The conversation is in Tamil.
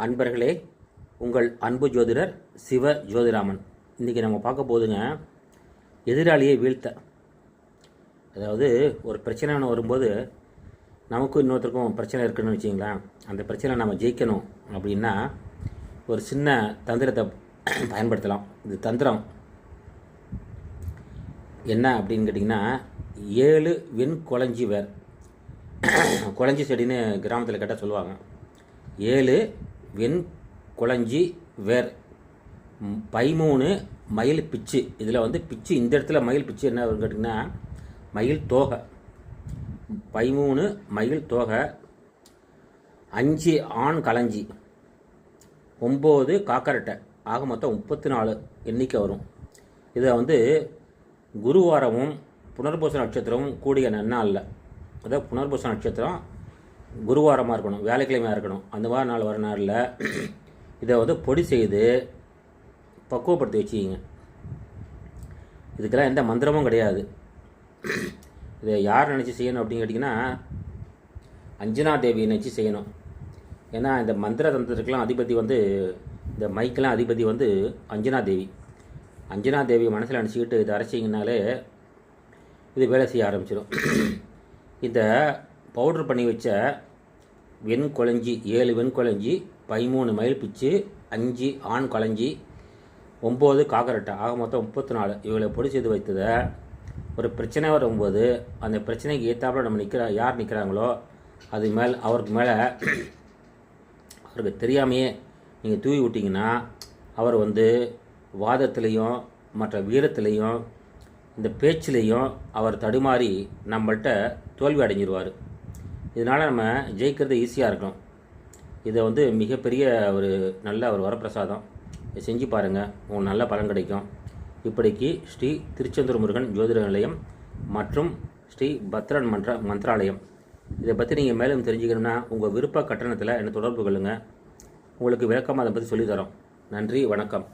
அன்பர்களே, உங்கள் அன்பு ஜோதிடர் சிவ ஜோதிராமன். இன்றைக்கி நம்ம பார்க்க போதுங்க, எதிராளியை வீழ்த்த. அதாவது ஒரு பிரச்சனைன்னு வரும்போது நமக்கும் இன்னொருத்தருக்கும் பிரச்சனை இருக்குதுன்னு வச்சிங்களேன். அந்த பிரச்சனை நம்ம ஜெயிக்கணும் அப்படின்னா ஒரு சின்ன தந்திரத்தை பயன்படுத்தலாம். இது தந்திரம் என்ன அப்படின்னு கேட்டிங்கன்னா, 7 வெண் குளஞ்சி வேர். குளஞ்சி செடின்னு கிராமத்தில் கேட்டால் சொல்லுவாங்க. 7 வெண் குளஞ்சி வேர், 13 மயில் பிச்சு. இதில் வந்து பிச்சு, இந்த இடத்துல மயில் பிச்சு என்ன கேட்டிங்கன்னா மயில் தோகை. 13 மயில் தோகை, 5 ஆண் களஞ்சி, 9 காக்கரட்டை. ஆக மொத்தம் 34 எண்ணிக்கை வரும். இதை வந்து குருவாரமும் புனர்பூச நட்சத்திரமும் கூடிய நன்னாளில், அதாவது புனர்பூச நட்சத்திரம் குருவாரமாக இருக்கணும், வேலைக்கிழமையாக இருக்கணும், அந்த மாதிரி நாள் வர நாளில் இதை வந்து பொடி செய்து பக்குவப்படுத்தி வச்சுக்கிங்க. இதுக்கெல்லாம் எந்த மந்திரமும் கிடையாது. இதை யார் நினச்சி செய்யணும் அப்படின்னு கேட்டிங்கன்னா, அஞ்சனா தேவியை நினச்சி செய்யணும். ஏன்னா இந்த மந்திர தந்திரத்துக்கெலாம் அதிபதி வந்து, இந்த மைக்கெலாம் அதிபதி வந்து அஞ்சனா தேவி. அஞ்சனா தேவி மனசில் நினச்சிக்கிட்டு இதை அரைச்சிங்கனாலே இது வேலை செய்ய ஆரம்பிச்சிடும். இந்த பவுடர் பண்ணி வச்ச வெண்குளஞ்சி, 7 வெண்குளஞ்சி, 13 மயில் பிச்சு, 5 ஆண் களஞ்சி, 9 காக்கரட்டை, ஆக மொத்தம் 34 இவளை பொடி செய்து வைத்ததை ஒரு பிரச்சனை வரும்போது அந்த பிரச்சனைக்கு ஏற்றாப்புல நம்ம யார் நிற்கிறாங்களோ அது மேல் அவருக்கு மேலே அவருக்கு தெரியாமையே நீங்கள் தூவி விட்டிங்கன்னா அவர் வந்து வாதத்திலையும் மற்ற வீரத்திலையும் இந்த பேச்சிலையும் அவர் தடுமாறி நம்மள்கிட்ட தோல்வி அடைஞ்சிருவார். இதனால் நம்ம ஜெயிக்கிறது ஈஸியாக இருக்கும். இதை வந்து மிகப்பெரிய ஒரு நல்ல ஒரு வரப்பிரசாதம். இதை செஞ்சு பாருங்கள், உங்களுக்கு நல்ல பலன் கிடைக்கும். இப்படிக்கு ஸ்ரீ திருச்செந்தூர் முருகன் ஜோதிட நிலையம் மற்றும் ஸ்ரீ பத்ரன் மந்திராலயம். இதை பற்றி நீங்கள் மேலும் தெரிஞ்சுக்கணும்னா உங்கள் விருப்ப கட்டணத்தில் என்னை தொடர்பு கொள்ளுங்கள். உங்களுக்கு விளக்கமாக அதை பற்றி சொல்லித்தரோம். நன்றி, வணக்கம்.